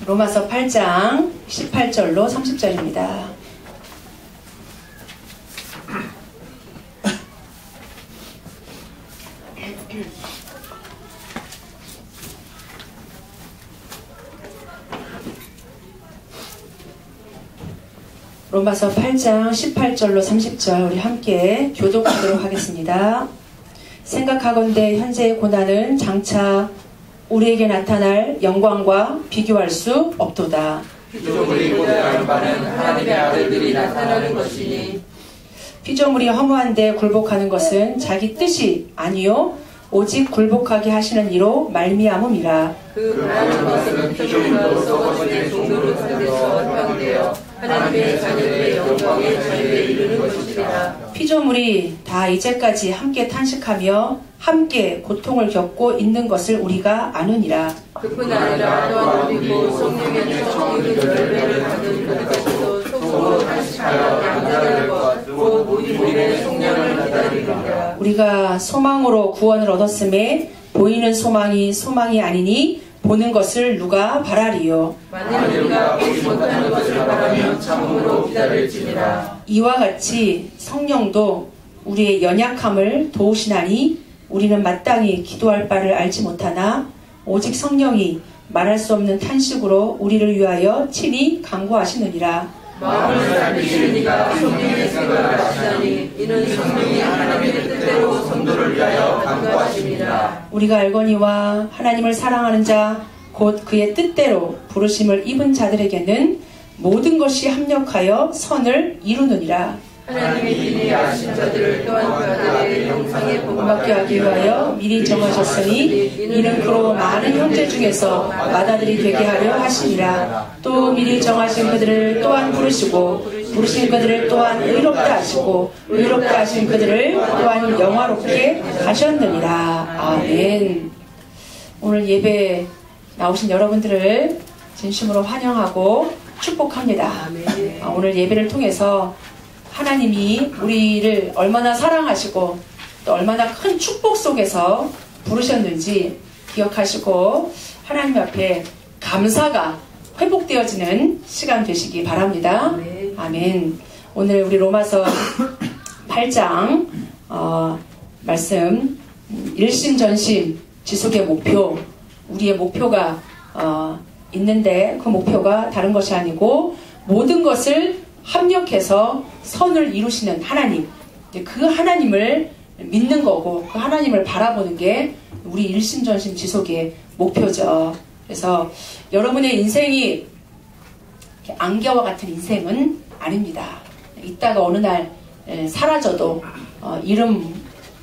로마서 8장 18절로 30절입니다. 로마서 8장 18절로 30절 우리 함께 교독하도록 하겠습니다. 생각하건대 현재의 고난은 장차 우리에게 나타날 영광과 비교할 수 없도다. 피조물이 고대하는 바는 하나님의 아들들이 나타나는 것이니 피조물이 허무한데 굴복하는 것은 자기 뜻이 아니요 오직 굴복하게 하시는 이로 말미암음이라. 그 많은 것은 피조물로서 거짓의 종로를 상대서 변되어 하나님의 자녀들의 영광의 자유에 이르는 것이라. 피조물이 다 이제까지 함께 탄식하며 함께 고통을 겪고 있는 것을 우리가 아느니라. 그뿐 아니라 또한 우리고 성령의 청기를 열매를 받은 그들까지도 속으로 탄식하여 양자될 것 곧 우리의 속량을 기다리리라. 우리가 소망으로 구원을 얻었음에 보이는 소망이 아니니 보는 것을 누가 바라리요. 만일 우리가 보지 못하는 것을 바라면 참음으로 기다릴지니라. 이와 같이 성령도 우리의 연약함을 도우시나니 우리는 마땅히 기도할 바를 알지 못하나 오직 성령이 말할 수 없는 탄식으로 우리를 위하여 친히 간구하시느니라. 마음을 살피시는 이가 성령의 생각을 하시나니 이는 성령이 하나님의 뜻대로 성도를 위하여 간구하십니다. 우리가 알거니와 하나님을 사랑하는 자 곧 그의 뜻대로 부르심을 입은 자들에게는 모든 것이 합력하여 선을 이루느니라. 하나님이 미리 아신 자들을 또한 그 아들의 영상에 본받게 하기 위하여 미리 정하셨으니 이는 그로 많은 형제 중에서 맏아들이 되게 하려 하시니라. 또 미리 정하신 그들을 또한 부르시고 부르신 그들을 또한 의롭다 하시고 의롭다 하신 그들을 또한 영화롭게 하셨느니라. 아멘. 오늘 예배 나오신 여러분들을 진심으로 환영하고 축복합니다. 오늘 예배를 통해서 하나님이 우리를 얼마나 사랑하시고 또 얼마나 큰 축복 속에서 부르셨는지 기억하시고 하나님 앞에 감사가 회복되어지는 시간 되시기 바랍니다. 아멘. 오늘 우리 로마서 8장 말씀 일심전심 지속의 목표, 우리의 목표가 있는데 그 목표가 다른 것이 아니고 모든 것을 합력해서 선을 이루시는 하나님, 그 하나님을 믿는 거고 그 하나님을 바라보는 게 우리 일심전심 지속의 목표죠. 그래서 여러분의 인생이 안개와 같은 인생은 아닙니다. 이따가 어느 날 사라져도 이름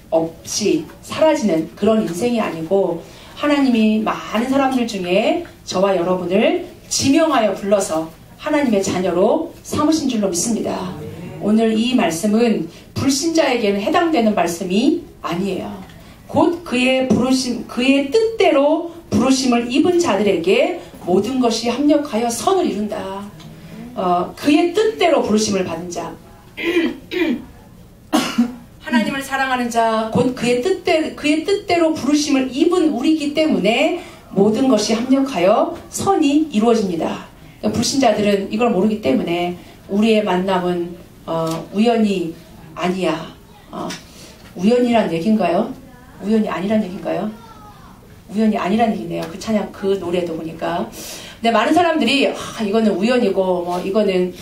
없이 사라지는 그런 인생이 아니고 하나님이 많은 사람들 중에 저와 여러분을 지명하여 불러서 하나님의 자녀로 삼으신 줄로 믿습니다. 오늘 이 말씀은 불신자에게는 해당되는 말씀이 아니에요. 곧 그의 뜻대로 부르심을 입은 자들에게 모든 것이 합력하여 선을 이룬다. 그의 뜻대로 부르심을 받은 자, 하나님을 사랑하는 자, 곧 그의 뜻대로 부르심을 입은 우리이기 때문에 모든 것이 합력하여 선이 이루어집니다. 불신자들은 이걸 모르기 때문에 우리의 만남은 우연이 아니야. 우연이란 얘기인가요? 우연이 아니란 얘기인가요? 우연이 아니란 얘기네요. 그 찬양 그 노래도 보니까. 근데 많은 사람들이 이거는 우연이고 뭐 이거는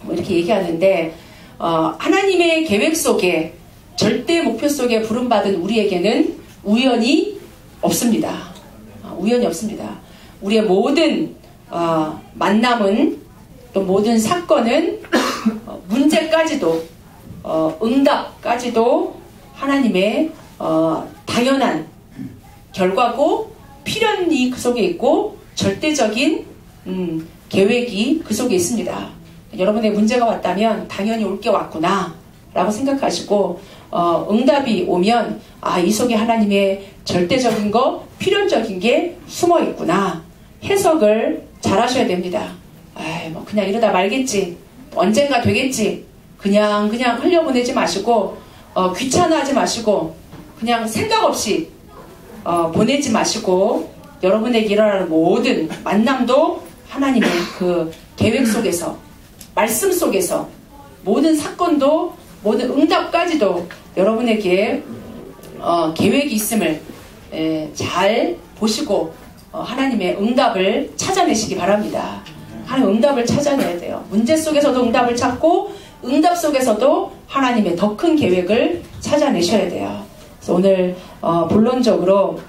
뭐 이렇게 얘기하는데 하나님의 계획 속에 절대 목표 속에 부름받은 우리에게는 우연이 없습니다. 우연이 없습니다. 우리의 모든 만남은 또 모든 사건은 문제까지도 응답까지도 하나님의 당연한 결과고 필연이 그 속에 있고 절대적인 계획이 그 속에 있습니다. 여러분의 문제가 왔다면 당연히 올 게 왔구나 라고 생각하시고 응답이 오면 이 속에 하나님의 절대적인 거 필연적인 게 숨어 있구나 해석을 잘 하셔야 됩니다. 뭐 그냥 이러다 말겠지, 언젠가 되겠지, 그냥 흘려보내지 마시고 귀찮아하지 마시고 그냥 생각 없이 보내지 마시고 여러분에게 일어나는 모든 만남도 하나님의 그 계획 속에서, 말씀 속에서 모든 사건도, 모든 응답까지도 여러분에게 계획이 있음을 잘 보시고 하나님의 응답을 찾아내시기 바랍니다. 하나님 응답을 찾아내야 돼요. 문제 속에서도 응답을 찾고 응답 속에서도 하나님의 더 큰 계획을 찾아내셔야 돼요. 그래서 오늘 본론적으로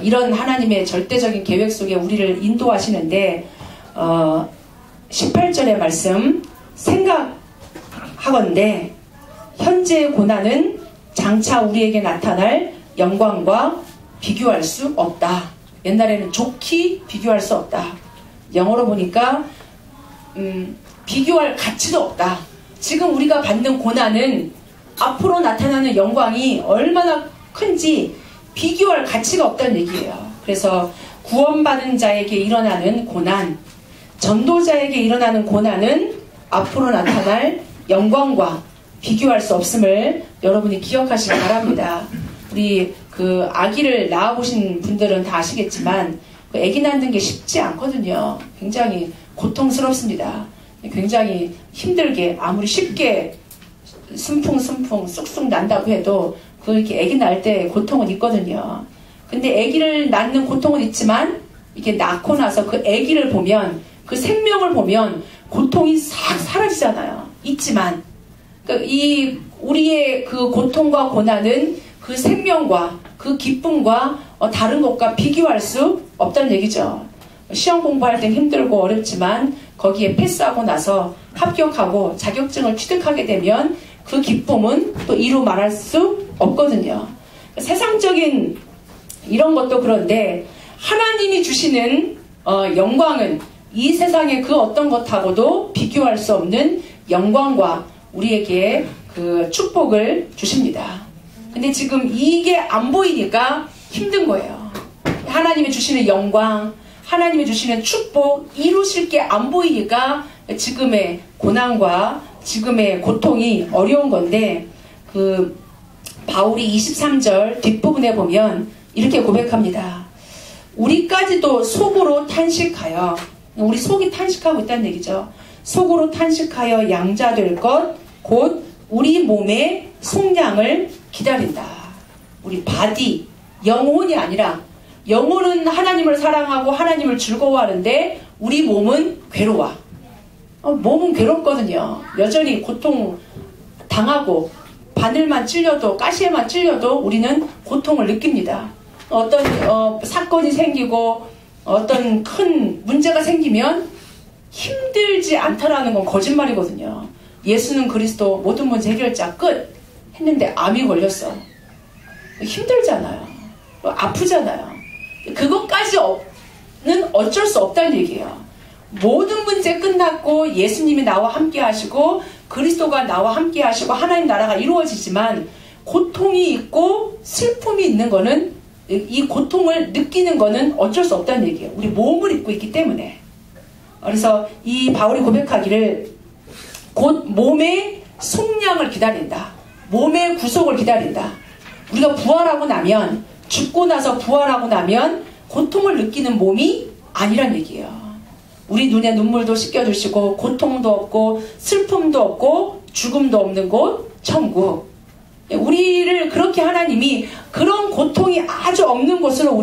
이런 하나님의 절대적인 계획 속에 우리를 인도하시는데 18절의 말씀 생각하건대 현재의 고난은 장차 우리에게 나타날 영광과 비교할 수 없다. 옛날에는 좋게 비교할 수 없다. 영어로 보니까 비교할 가치도 없다. 지금 우리가 받는 고난은 앞으로 나타나는 영광이 얼마나 큰지 비교할 가치가 없다는 얘기예요. 그래서 구원받은 자에게 일어나는 고난, 전도자에게 일어나는 고난은 앞으로 나타날 영광과 비교할 수 없음을 여러분이 기억하시기 바랍니다. 우리 그 아기를 낳아보신 분들은 다 아시겠지만 그 아기 낳는 게 쉽지 않거든요. 굉장히 고통스럽습니다. 굉장히 힘들게, 아무리 쉽게 순풍순풍 쑥쑥 난다고 해도 그렇게 아기 낳을 때 고통은 있거든요. 근데 아기를 낳는 고통은 있지만 이렇게 낳고 나서 그 아기를 보면, 그 생명을 보면 고통이 싹 사라지잖아요. 있지만 이 우리의 그 고통과 고난은 그 생명과 그 기쁨과 다른 것과 비교할 수 없다는 얘기죠. 시험 공부할 땐 힘들고 어렵지만 거기에 패스하고 나서 합격하고 자격증을 취득하게 되면 그 기쁨은 또 이루 말할 수 없거든요. 세상적인 이런 것도 그런데 하나님이 주시는 영광은 이 세상의 그 어떤 것하고도 비교할 수 없는 영광과 우리에게 그 축복을 주십니다. 근데 지금 이게 안 보이니까 힘든 거예요. 하나님이 주시는 영광, 하나님이 주시는 축복 이루실 게 안 보이니까 지금의 고난과 지금의 고통이 어려운 건데, 그 바울이 23절 뒷부분에 보면 이렇게 고백합니다. 우리까지도 속으로 탄식하여, 우리 속이 탄식하고 있다는 얘기죠. 속으로 탄식하여 양자될 것 곧 우리 몸의 속량을 기다린다. 우리 바디, 영혼이 아니라, 영혼은 하나님을 사랑하고 하나님을 즐거워하는데 우리 몸은 괴로워. 몸은 괴롭거든요. 여전히 고통 당하고 바늘만 찔려도, 가시에만 찔려도 우리는 고통을 느낍니다. 어떤 사건이 생기고 어떤 큰 문제가 생기면 힘들지 않다라는 건 거짓말이거든요. 예수는 그리스도 모든 문제 해결자 끝 했는데 암이 걸렸어. 힘들잖아요. 아프잖아요. 그것까지는 어쩔 수 없다는 얘기예요. 모든 문제 끝났고 예수님이 나와 함께 하시고 그리스도가 나와 함께 하시고 하나님 나라가 이루어지지만 고통이 있고 슬픔이 있는 거는, 이 고통을 느끼는 거는 어쩔 수 없다는 얘기예요. 우리 몸을 입고 있기 때문에. 그래서 이 바울이 고백하기를 곧 몸의 속량을 기다린다. 몸의 구속을 기다린다. 우리가 부활하고 나면, 죽고 나서 부활하고 나면 고통을 느끼는 몸이 아니란 얘기예요. 우리 눈에 눈물도 씻겨주시고 고통도 없고 슬픔도 없고 죽음도 없는 곳 천국. 우리를 그렇게 하나님이 그런 고통이 아주 없는 곳으로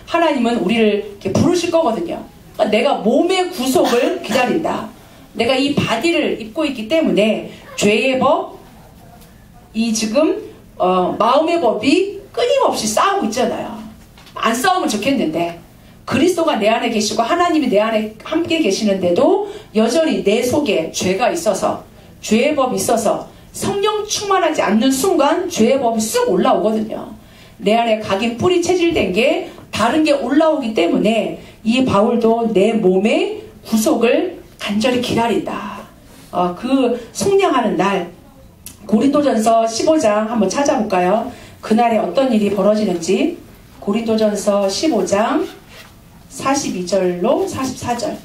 하나님은 우리를 이렇게 부르실 거거든요. 그러니까 내가 몸의 구속을 기다린다. 내가 이 바디를 입고 있기 때문에 죄의 법, 이 지금 마음의 법이 끊임없이 싸우고 있잖아요. 안 싸우면 좋겠는데 그리스도가 내 안에 계시고 하나님이 내 안에 함께 계시는데도 여전히 내 속에 죄가 있어서, 죄의 법이 있어서 성령 충만하지 않는 순간 죄의 법이 쑥 올라오거든요. 내 안에 각인 뿌리 체질된 게 다른 게 올라오기 때문에 이 바울도 내 몸의 구속을 간절히 기다린다. 그 속량하는 날, 고린도전서 15장 한번 찾아볼까요? 그날에 어떤 일이 벌어지는지. 고린도전서 15장 42절로 44절.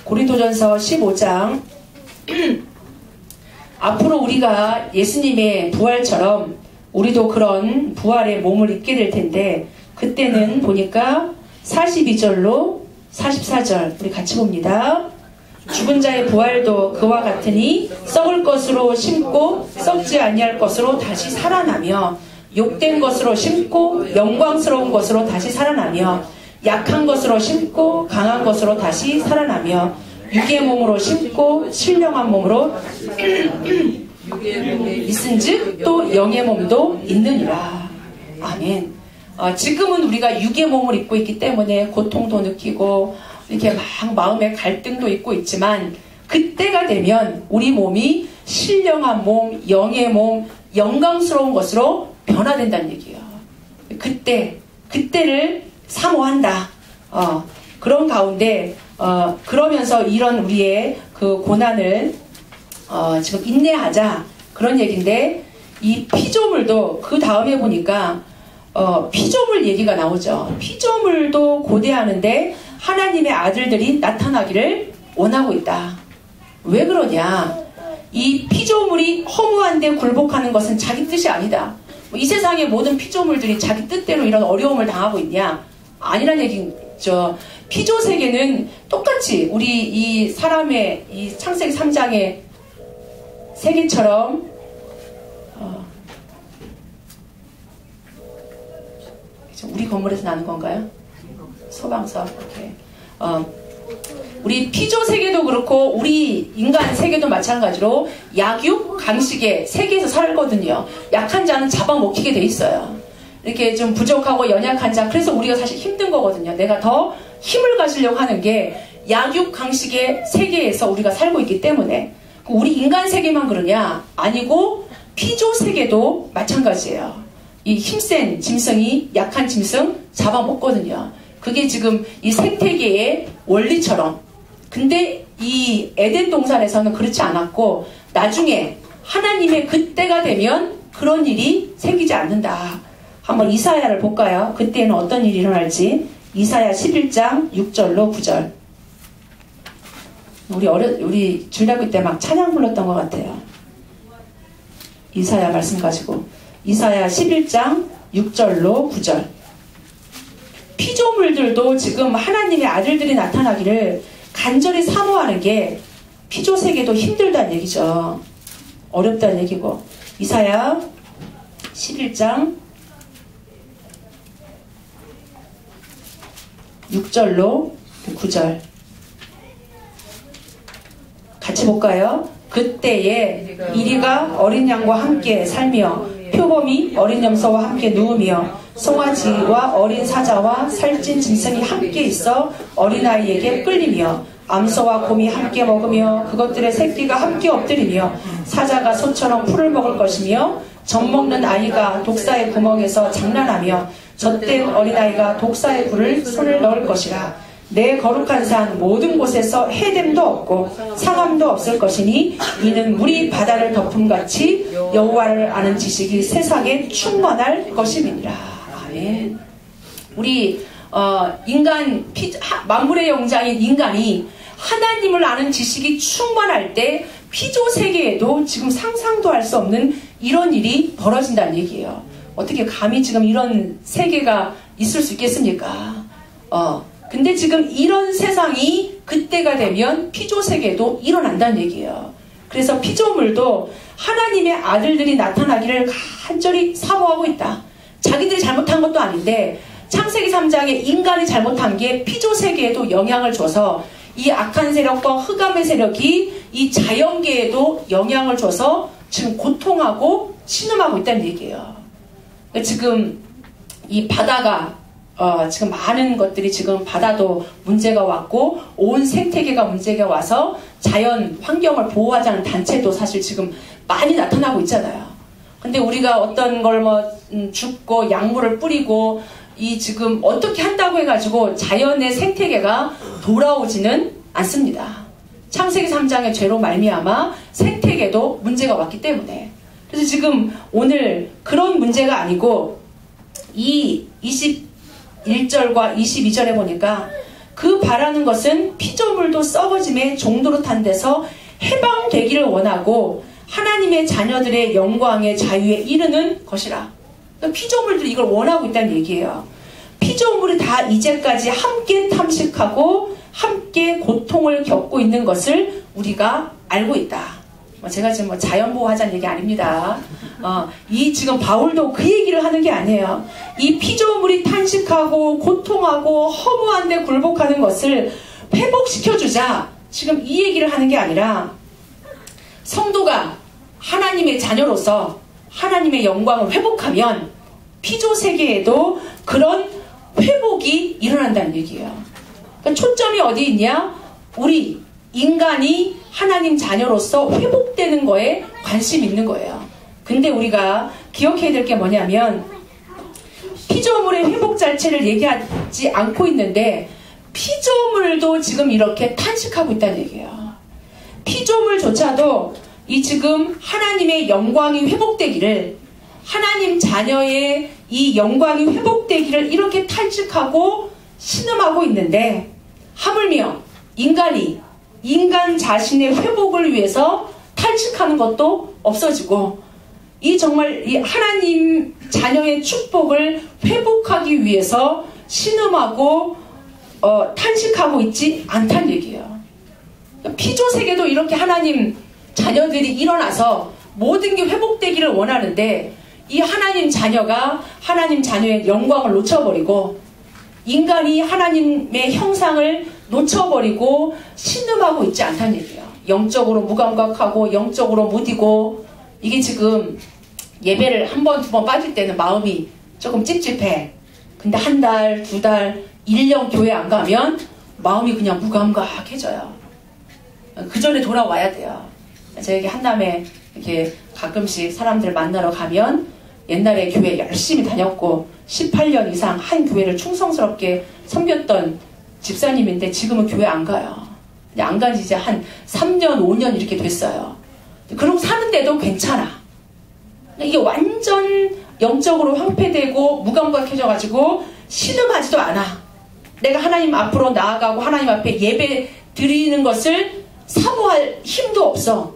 고린도전서 15장 앞으로 우리가 예수님의 부활처럼 우리도 그런 부활의 몸을 입게 될 텐데, 그때는 보니까 42절로 44절 우리 같이 봅니다. 죽은 자의 부활도 그와 같으니 썩을 것으로 심고 썩지 아니할 것으로 다시 살아나며, 욕된 것으로 심고 영광스러운 것으로 다시 살아나며, 약한 것으로 심고 강한 것으로 다시 살아나며, 육의 몸으로 심고 신령한 몸으로 있은즉 또 영의 몸도 있느니라. 아멘. 지금은 우리가 육의 몸을 입고 있기 때문에 고통도 느끼고 이렇게 막 마음의 갈등도 있고 있지만, 그때가 되면 우리 몸이 신령한 몸, 영의 몸, 영광스러운 것으로 변화된다는 얘기예요. 그때를 사모한다. 그런 가운데 그러면서 이런 우리의 그 고난을 지금 인내하자, 그런 얘기인데, 이 피조물도 그 다음에 보니까 피조물 얘기가 나오죠. 피조물도 고대하는데 하나님의 아들들이 나타나기를 원하고 있다. 왜 그러냐? 이 피조물이 허무한데 굴복하는 것은 자기 뜻이 아니다. 이 세상의 모든 피조물들이 자기 뜻대로 이런 어려움을 당하고 있냐? 아니란 얘기죠. 피조 세계는 똑같이 우리 이 사람의 이 창세기 3장의 세계처럼 우리 건물에서 나는 건가요? 소방서. 이렇게. 우리 피조 세계도 그렇고 우리 인간 세계도 마찬가지로 약육, 강식의 세계에서 살거든요. 약한 자는 잡아먹히게 돼 있어요. 이렇게 좀 부족하고 연약한 자, 그래서 우리가 사실 힘든 거거든요. 내가 더 힘을 가지려고 하는 게 약육, 강식의 세계에서 우리가 살고 있기 때문에. 우리 인간 세계만 그러냐? 아니고 피조 세계도 마찬가지예요. 이 힘센 짐승이 약한 짐승 잡아먹거든요. 그게 지금 이 생태계의 원리처럼. 근데 이 에덴 동산에서는 그렇지 않았고, 나중에 하나님의 그때가 되면 그런 일이 생기지 않는다. 한번 이사야를 볼까요? 그때는 어떤 일이 일어날지. 이사야 11장 6절로 9절. 우리 줄다교 때 막 찬양 불렀던 것 같아요. 이사야 말씀 가지고. 이사야 11장 6절로 9절. 피조물들도 지금 하나님의 아들들이 나타나기를 간절히 사모하는 게, 피조 세계도 힘들다는 얘기죠. 어렵다는 얘기고. 이사야 11장 6절로 9절 같이 볼까요? 그때에 이리가 어린 양과 함께 살며 표범이 어린 염소와 함께 누우며 송아지와 어린 사자와 살찐 짐승이 함께 있어 어린아이에게 끌리며 암소와 곰이 함께 먹으며 그것들의 새끼가 함께 엎드리며 사자가 소처럼 풀을 먹을 것이며 젖먹는 아이가 독사의 구멍에서 장난하며 젖된 어린아이가 독사의 굴을 손을 넣을 것이라. 내 거룩한 산 모든 곳에서 해됨도 없고 상함도 없을 것이니 이는 물이 바다를 덮음같이 여호와를 아는 지식이 세상에 충만할 것임이니라. 아멘. 우리 인간 만물의 영장인 인간이 하나님을 아는 지식이 충만할 때 피조 세계에도 지금 상상도 할 수 없는 이런 일이 벌어진다는 얘기예요. 어떻게 감히 지금 이런 세계가 있을 수 있겠습니까? 근데 지금 이런 세상이 그때가 되면 피조 세계도 일어난다는 얘기예요. 그래서 피조물도 하나님의 아들들이 나타나기를 간절히 사모하고 있다. 자기들이 잘못한 것도 아닌데 창세기 3장에 인간이 잘못한 게 피조 세계에도 영향을 줘서 이 악한 세력과 흑암의 세력이 이 자연계에도 영향을 줘서 지금 고통하고 신음하고 있다는 얘기예요. 지금 이 바다가 지금 많은 것들이 지금 바다도 문제가 왔고 온 생태계가 문제가 와서 자연 환경을 보호하자는 단체도 사실 지금 많이 나타나고 있잖아요. 근데 우리가 어떤 걸 죽고 약물을 뿌리고 이 지금 어떻게 한다고 해가지고 자연의 생태계가 돌아오지는 않습니다. 창세기 3장의 죄로 말미암아 생태계도 문제가 왔기 때문에. 그래서 지금 오늘 그런 문제가 아니고 이 21절과 22절에 보니까 그 바라는 것은 피조물도 썩어짐의 종도로 탄 데서 해방되기를 원하고 하나님의 자녀들의 영광의 자유에 이르는 것이라. 피조물들이 이걸 원하고 있다는 얘기예요. 피조물이 다 이제까지 함께 탐식하고 함께 고통을 겪고 있는 것을 우리가 알고 있다. 제가 지금 자연보호 하자는 얘기 아닙니다. 이 지금 바울도 그 얘기를 하는 게 아니에요. 이 피조물이 탄식하고 고통하고 허무한 데 굴복하는 것을 회복시켜주자. 지금 이 얘기를 하는 게 아니라 성도가 하나님의 자녀로서 하나님의 영광을 회복하면 피조세계에도 그런 회복이 일어난다는 얘기예요. 그러니까 초점이 어디 있냐? 우리 인간이 하나님 자녀로서 회복되는 거에 관심이 있는 거예요. 근데 우리가 기억해야 될 게 뭐냐면 피조물의 회복 자체를 얘기하지 않고 있는데 피조물도 지금 이렇게 탄식하고 있다는 얘기예요. 피조물조차도 이 지금 하나님의 영광이 회복되기를, 하나님 자녀의 이 영광이 회복되기를 이렇게 탄식하고 신음하고 있는데, 하물며 인간 자신의 회복을 위해서 탄식하는 것도 없어지고, 이 정말 이 하나님 자녀의 축복을 회복하기 위해서 신음하고 탄식하고 있지 않다는 얘기예요. 피조세계도 이렇게 하나님 자녀들이 일어나서 모든 게 회복되기를 원하는데, 이 하나님 자녀가 하나님 자녀의 영광을 놓쳐버리고, 인간이 하나님의 형상을 놓쳐버리고 신음하고 있지 않다는 얘기예요. 영적으로 무감각하고 영적으로 무디고, 이게 지금 예배를 한 번, 두 번 빠질 때는 마음이 조금 찝찝해. 근데 한 달, 두 달, 1년 교회 안 가면 마음이 그냥 무감각해져요. 그 전에 돌아와야 돼요. 저에게 한남에 이렇게 가끔씩 사람들 만나러 가면 옛날에 교회 열심히 다녔고 18년 이상 한 교회를 충성스럽게 섬겼던 집사님인데 지금은 교회 안 가요. 안 간지 이제 한 3년, 5년 이렇게 됐어요. 그러고 사는데도 괜찮아. 이게 완전 영적으로 황폐되고 무감각해져가지고 신음하지도 않아. 내가 하나님 앞으로 나아가고 하나님 앞에 예배 드리는 것을 사모할 힘도 없어.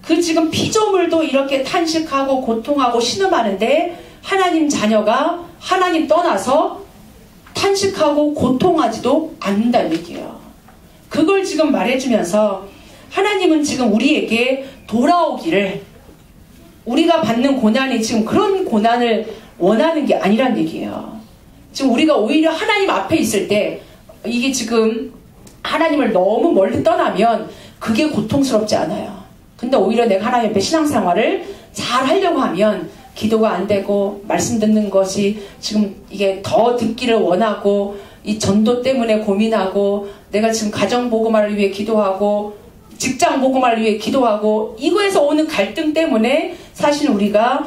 그 지금 피조물도 이렇게 탄식하고 고통하고 신음하는데 하나님 자녀가 하나님 떠나서 탄식하고 고통하지도 않는다는 얘기예요. 그걸 지금 말해주면서 하나님은 지금 우리에게 돌아오기를, 우리가 받는 고난이 지금 그런 고난을 원하는 게 아니란 얘기예요. 지금 우리가 오히려 하나님 앞에 있을 때 이게 지금 하나님을 너무 멀리 떠나면 그게 고통스럽지 않아요. 근데 오히려 내가 하나님 앞에 신앙생활을 잘 하려고 하면 기도가 안 되고 말씀 듣는 것이 지금 이게 더 듣기를 원하고 이 전도 때문에 고민하고 내가 지금 가정복음화를 위해 기도하고 직장복음화를 위해 기도하고 이거에서 오는 갈등 때문에 사실 우리가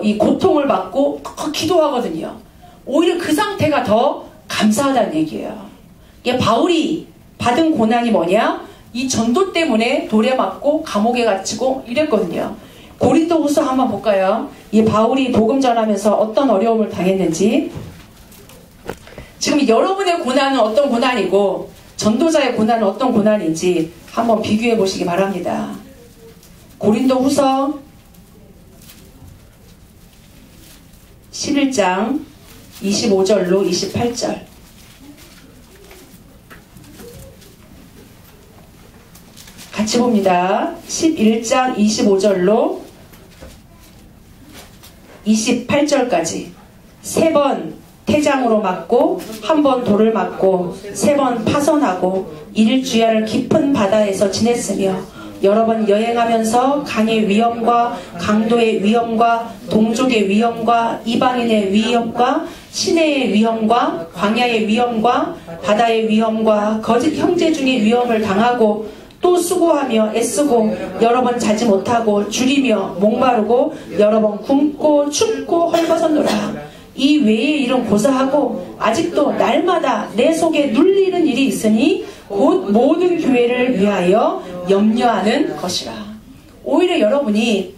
이 고통을 받고 기도하거든요. 오히려 그 상태가 더 감사하다는 얘기예요. 이게 바울이 받은 고난이 뭐냐? 이 전도 때문에 돌에 맞고 감옥에 갇히고 이랬거든요. 고린도후서 한번 볼까요? 이 바울이 복음 전하면서 어떤 어려움을 당했는지. 지금 여러분의 고난은 어떤 고난이고 전도자의 고난은 어떤 고난인지 한번 비교해 보시기 바랍니다. 고린도후서 11장 25절로 28절. 같이 봅니다. 11장 25절로 28절까지. 3번 태장으로 맞고, 1번 돌을 맞고, 3번 파손하고, 1주야를 깊은 바다에서 지냈으며, 여러 번 여행하면서 강의 위험과 강도의 위험과 동족의 위험과 이방인의 위험과 시내의 위험과 광야의 위험과 바다의 위험과 거짓 형제 중의 위험을 당하고, 또 수고하며 애쓰고 여러 번 자지 못하고 줄이며 목마르고 여러 번 굶고 춥고 헐벗었노라. 이 외의 일은 고사하고 아직도 날마다 내 속에 눌리는 일이 있으니 곧 모든 교회를 위하여 염려하는 것이라. 오히려 여러분이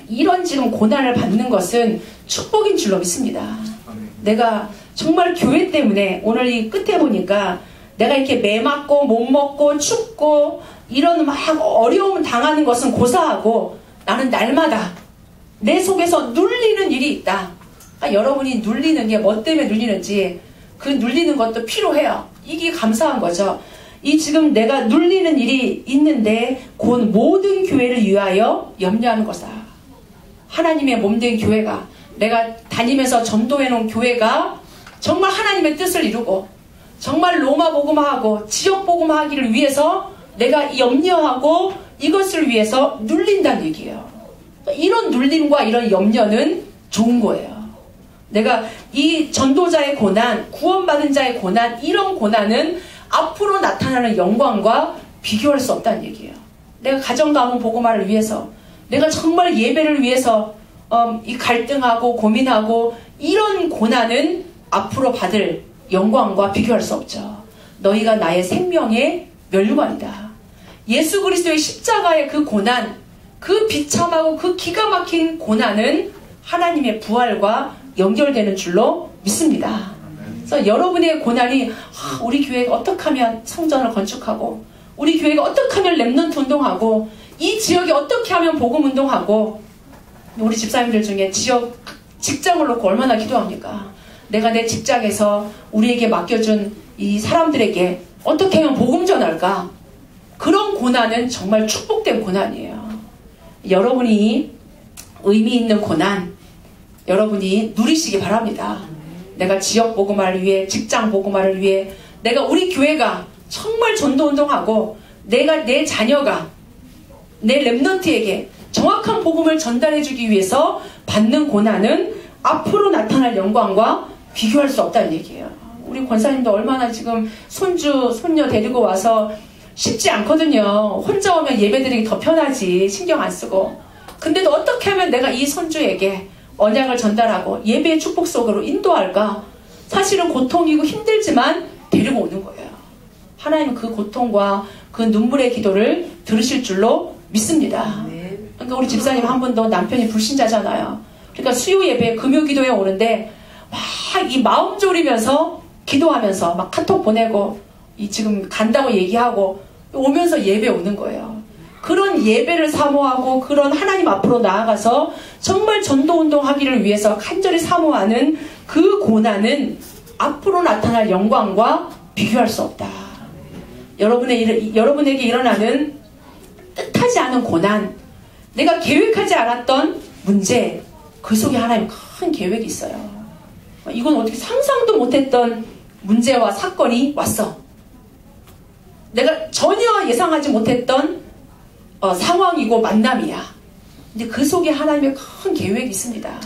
이런 지금 고난을 받는 것은 축복인 줄로 믿습니다. 내가 정말 교회 때문에 오늘 이 끝에 보니까 내가 이렇게 매 맞고 못 먹고 춥고 이런 막 어려움을 당하는 것은 고사하고 나는 날마다 내 속에서 눌리는 일이 있다. 그러니까 여러분이 눌리는 게 뭐 때문에 눌리는지 그 눌리는 것도 필요해요. 이게 감사한 거죠. 이 지금 내가 눌리는 일이 있는데 곧 모든 교회를 위하여 염려하는 것이다. 하나님의 몸된 교회가, 내가 다니면서 전도해 놓은 교회가 정말 하나님의 뜻을 이루고 정말 로마 복음화하고 지역 복음화하기를 위해서 내가 염려하고 이것을 위해서 눌린다는 얘기예요. 이런 눌림과 이런 염려는 좋은 거예요. 내가 이 전도자의 고난, 구원받은 자의 고난, 이런 고난은 앞으로 나타나는 영광과 비교할 수 없다는 얘기예요. 내가 가정가문 복음화를 위해서, 내가 정말 예배를 위해서 이 갈등하고 고민하고 이런 고난은 앞으로 받을 영광과 비교할 수 없죠. 너희가 나의 생명의 멸류관이다. 예수 그리스도의 십자가의 그 고난, 그 비참하고 그 기가 막힌 고난은 하나님의 부활과 연결되는 줄로 믿습니다. 그래서 여러분의 고난이 우리 교회가 어떻게 하면 성전을 건축하고, 우리 교회가 어떻게 하면 렘넌트 운동하고, 이 지역에 어떻게 하면 복음 운동하고, 우리 집사님들 중에 지역 직장을 놓고 얼마나 기도합니까? 내가 내 직장에서 우리에게 맡겨준 이 사람들에게 어떻게 하면 복음 전할까? 그런 고난은 정말 축복된 고난이에요. 여러분이 의미 있는 고난, 여러분이 누리시기 바랍니다. 내가 지역 복음화를 위해, 직장 복음화를 위해, 내가 우리 교회가 정말 전도운동하고, 내가 내 자녀가 내 렘넌트에게 정확한 복음을 전달해주기 위해서 받는 고난은 앞으로 나타날 영광과 비교할 수 없다는 얘기예요. 우리 권사님도 얼마나 지금 손주, 손녀 데리고 와서 쉽지 않거든요. 혼자 오면 예배드리기 더 편하지, 신경 안 쓰고. 근데도 어떻게 하면 내가 이 손주에게 언약을 전달하고 예배의 축복 속으로 인도할까? 사실은 고통이고 힘들지만 데리고 오는 거예요. 하나님은 그 고통과 그 눈물의 기도를 들으실 줄로 믿습니다. 그러니까 우리 집사님 한 분도 남편이 불신자잖아요. 그러니까 수요 예배, 금요 기도에 오는데 막 이 마음 졸이면서 기도하면서 막 카톡 보내고 이 지금 간다고 얘기하고 오면서 예배 오는 거예요. 그런 예배를 사모하고 그런 하나님 앞으로 나아가서 정말 전도운동 하기를 위해서 간절히 사모하는 그 고난은 앞으로 나타날 영광과 비교할 수 없다. 여러분에게 일어나는 뜻하지 않은 고난, 내가 계획하지 않았던 문제, 그 속에 하나님 큰 계획이 있어요. 이건 어떻게 상상도 못했던 문제와 사건이 왔어. 내가 전혀 예상하지 못했던 상황이고 만남이야. 근데 그 속에 하나님의 큰 계획이 있습니다.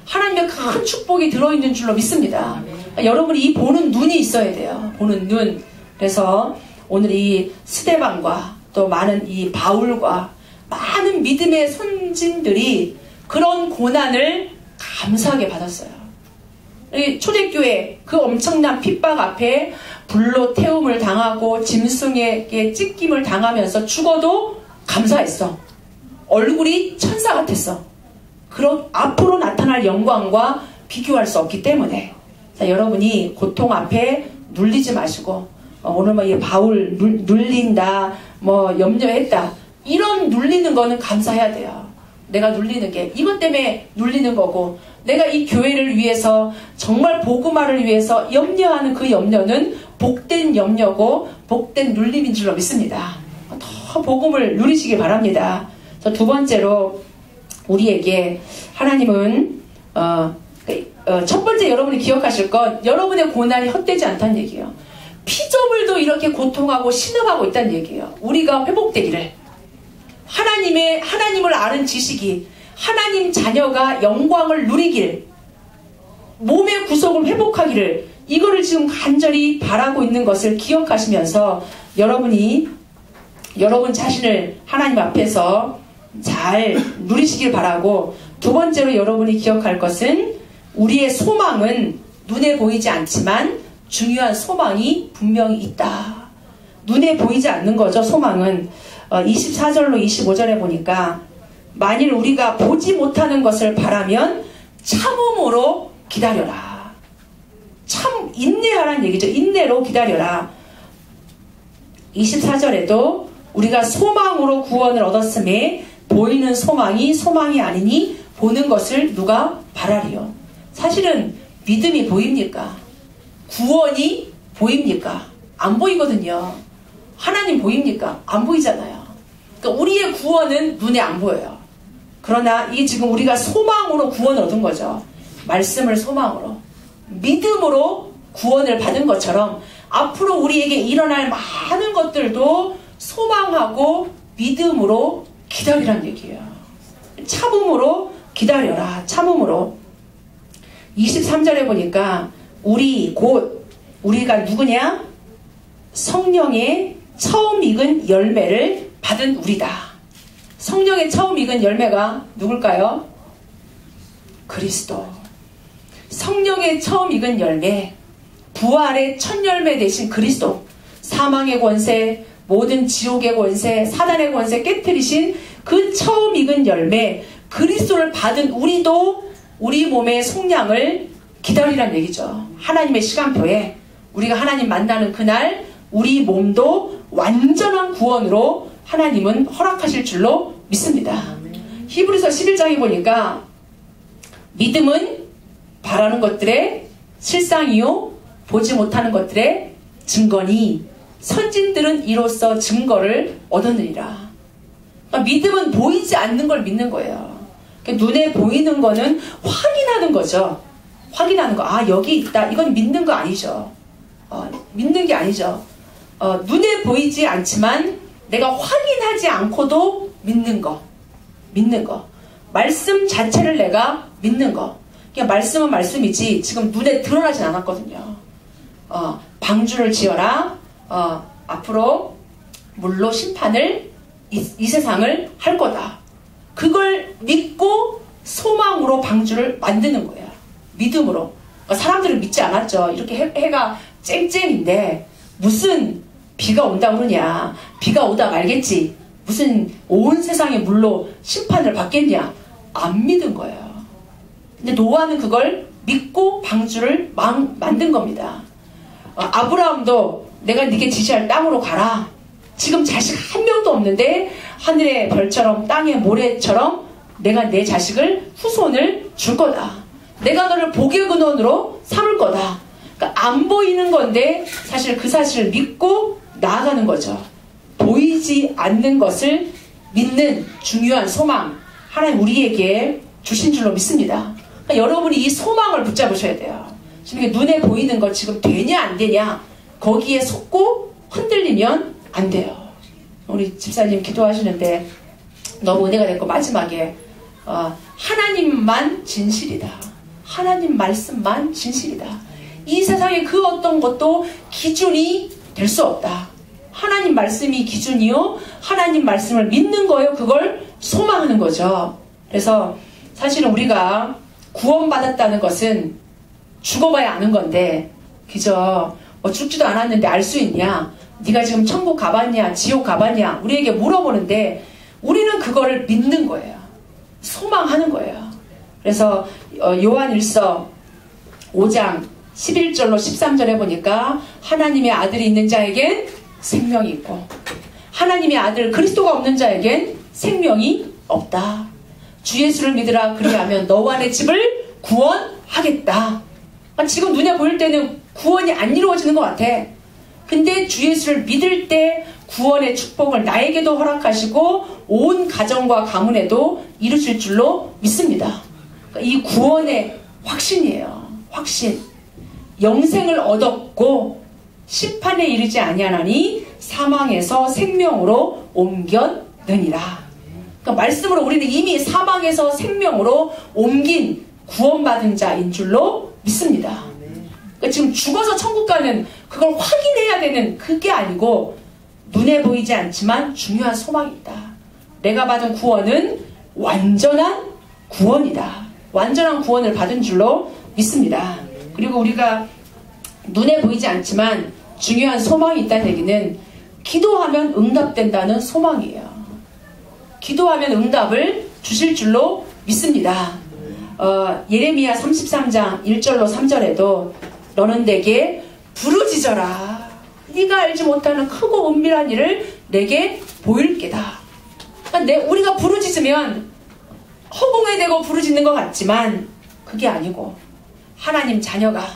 하나님의 큰 축복이 들어있는 줄로 믿습니다. 여러분이 이 보는 눈이 있어야 돼요. 보는 눈. 그래서 오늘 이 스데반과 또 많은 이 바울과 많은 믿음의 선진들이 그런 고난을 감사하게 받았어요. 초대교회 그 엄청난 핍박 앞에 불로 태움을 당하고 짐승에게 찢김을 당하면서 죽어도 감사했어. 얼굴이 천사 같았어. 그런 앞으로 나타날 영광과 비교할 수 없기 때문에 자, 여러분이 고통 앞에 눌리지 마시고 오늘 뭐 이 바울 눌린다, 뭐 염려했다, 이런 눌리는 거는 감사해야 돼요. 내가 눌리는 게 이것 때문에 눌리는 거고, 내가 이 교회를 위해서 정말 복음화를 위해서 염려하는 그 염려는 복된 염려고 복된 눌림인 줄로 믿습니다. 더 복음을 누리시기 바랍니다. 두 번째로 우리에게 하나님은 첫 번째 여러분이 기억하실 건 여러분의 고난이 헛되지 않다는 얘기예요. 피조물도 이렇게 고통하고 신음하고 있다는 얘기예요. 우리가 회복되기를, 하나님을 아는 지식이, 하나님 자녀가 영광을 누리길, 몸의 구속을 회복하기를, 이거를 지금 간절히 바라고 있는 것을 기억하시면서 여러분 자신을 하나님 앞에서 잘 누리시길 바라고, 두 번째로 여러분이 기억할 것은 우리의 소망은 눈에 보이지 않지만 중요한 소망이 분명히 있다. 눈에 보이지 않는 거죠. 소망은 24절로 25절에 보니까 만일 우리가 보지 못하는 것을 바라면 참음으로 기다려라. 참 인내하라는 얘기죠. 인내로 기다려라. 24절에도 우리가 소망으로 구원을 얻었음에 보이는 소망이 소망이 아니니 보는 것을 누가 바라리요. 사실은 믿음이 보입니까? 구원이 보입니까? 안 보이거든요. 하나님 보입니까? 안 보이잖아요. 그러니까 우리의 구원은 눈에 안 보여요. 그러나 이게 지금 우리가 소망으로 구원을 얻은 거죠. 말씀을 소망으로, 믿음으로 구원을 받은 것처럼 앞으로 우리에게 일어날 많은 것들도 소망하고 믿음으로 기다리란 얘기예요. 참음으로 기다려라. 참음으로. 23절에 보니까 우리가 누구냐? 성령의 처음 익은 열매를 받은 우리다. 성령의 처음 익은 열매가 누굴까요? 그리스도. 성령의 처음 익은 열매, 부활의 첫 열매 되신 그리스도, 사망의 권세, 모든 지옥의 권세, 사단의 권세 깨트리신 그 처음 익은 열매, 그리스도를 받은 우리도 우리 몸의 속량을 기다리란 얘기죠. 하나님의 시간표에 우리가 하나님 만나는 그날 우리 몸도 완전한 구원으로 하나님은 허락하실 줄로 믿습니다. 히브리서 11장에 보니까 믿음은 바라는 것들의 실상이요 보지 못하는 것들의 증거니 선진들은 이로써 증거를 얻었느니라. 그러니까 믿음은 보이지 않는 걸 믿는 거예요. 그러니까 눈에 보이는 거는 확인하는 거죠. 확인하는 거. 아, 여기 있다. 이건 믿는 거 아니죠. 믿는 게 아니죠. 눈에 보이지 않지만 내가 확인하지 않고도 믿는 거. 믿는 거. 말씀 자체를 내가 믿는 거. 그냥 말씀은 말씀이지 지금 눈에 드러나진 않았거든요. 방주를 지어라. 앞으로 물로 심판을 이 세상을 할 거다. 그걸 믿고 소망으로 방주를 만드는 거예요. 믿음으로. 사람들은 믿지 않았죠. 이렇게 해가 쨍쨍인데 무슨 비가 온다 그러냐. 비가 오다 말겠지. 무슨 온 세상의 물로 심판을 받겠냐. 안 믿은 거예요. 근데 노아는 그걸 믿고 방주를 만든 겁니다. 아브라함도 내가 네게 지시할 땅으로 가라. 지금 자식 한 명도 없는데 하늘의 별처럼 땅의 모래처럼 내가 내 자식을 후손을 줄 거다. 내가 너를 복의 근원으로 삼을 거다. 그러니까 안 보이는 건데 사실 그 사실을 믿고 나아가는 거죠. 보이지 않는 것을 믿는 중요한 소망 하나님 우리에게 주신 줄로 믿습니다. 그러니까 여러분이 이 소망을 붙잡으셔야 돼요. 지금 이게 눈에 보이는 거 지금 되냐 안 되냐 거기에 속고 흔들리면 안 돼요. 우리 집사님 기도하시는데 너무 은혜가 됐고 마지막에 하나님만 진실이다. 하나님 말씀만 진실이다. 이 세상에 그 어떤 것도 기준이 될 수 없다. 하나님 말씀이 기준이요. 하나님 말씀을 믿는 거예요. 그걸 소망하는 거죠. 그래서 사실은 우리가 구원받았다는 것은 죽어봐야 아는 건데 그저 죽지도 않았는데 알 수 있냐? 네가 지금 천국 가봤냐? 지옥 가봤냐? 우리에게 물어보는데 우리는 그거를 믿는 거예요. 소망하는 거예요. 그래서 요한일서 5장 11절로 13절에 보니까 하나님의 아들이 있는 자에겐 생명이 있고 하나님의 아들 그리스도가 없는 자에겐 생명이 없다. 주 예수를 믿으라. 그리하면 너와 내 집을 구원하겠다. 지금 눈에 보일 때는 구원이 안 이루어지는 것 같아. 근데 주 예수를 믿을 때 구원의 축복을 나에게도 허락하시고 온 가정과 가문에도 이루실 줄로 믿습니다. 이 구원의 확신이에요. 확신. 영생을 얻었고 심판에 이르지 아니하나니 사망에서 생명으로 옮겼느니라. 그러니까 말씀으로 우리는 이미 사망에서 생명으로 옮긴 구원받은 자인 줄로 믿습니다. 그러니까 지금 죽어서 천국 가는 그걸 확인해야 되는 그게 아니고 눈에 보이지 않지만 중요한 소망이 있다. 내가 받은 구원은 완전한 구원이다. 완전한 구원을 받은 줄로 믿습니다. 그리고 우리가 눈에 보이지 않지만 중요한 소망이 있다는 얘기는 기도하면 응답된다는 소망이에요. 기도하면 응답을 주실 줄로 믿습니다. 예레미야 33장 1절로 3절에도 너는 내게 부르짖어라. 네가 알지 못하는 크고 은밀한 일을 내게 보일 게다. 우리가 부르짖으면 허공에 대고 부르짖는 것 같지만 그게 아니고 하나님 자녀가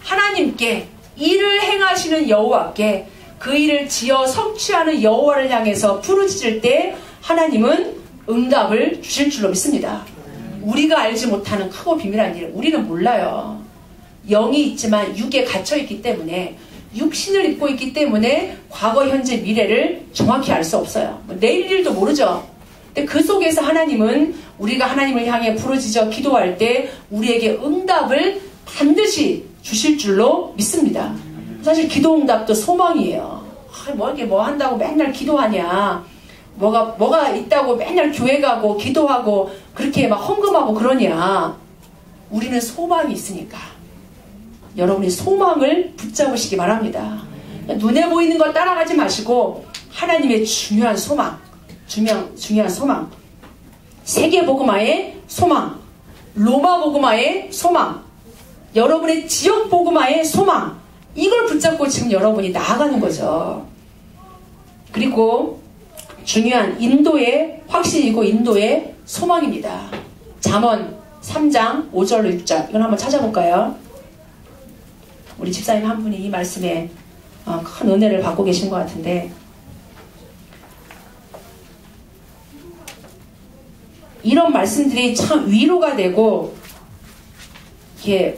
하나님께 일을 행하시는 여호와께 그 일을 지어 성취하는 여호와를 향해서 부르짖을 때 하나님은 응답을 주실 줄로 믿습니다. 우리가 알지 못하는 크고 비밀한 일 우리는 몰라요. 영이 있지만 육에 갇혀있기 때문에 육신을 입고 있기 때문에 과거, 현재, 미래를 정확히 알 수 없어요. 내일 일도 모르죠. 근데 그 속에서 하나님은 우리가 하나님을 향해 부르짖어 기도할 때 우리에게 응답을 반드시 주실 줄로 믿습니다. 사실 기도 응답도 소망이에요. 이게 뭐 한다고 맨날 기도하냐. 뭐가 있다고 맨날 교회 가고 기도하고 그렇게 막 헌금하고 그러냐. 우리는 소망이 있으니까. 여러분이 소망을 붙잡으시기 바랍니다. 눈에 보이는 거 따라가지 마시고 하나님의 중요한 소망, 중요한 소망, 세계복음화의 소망, 로마복음화의 소망, 여러분의 지역복음화의 소망, 이걸 붙잡고 지금 여러분이 나아가는 거죠. 그리고 중요한 인도의 확신이고 인도의 소망입니다. 잠언 3장 5절로 6절 이걸 한번 찾아볼까요? 우리 집사님 한 분이 이 말씀에 큰 은혜를 받고 계신 것 같은데 이런 말씀들이 참 위로가 되고 이게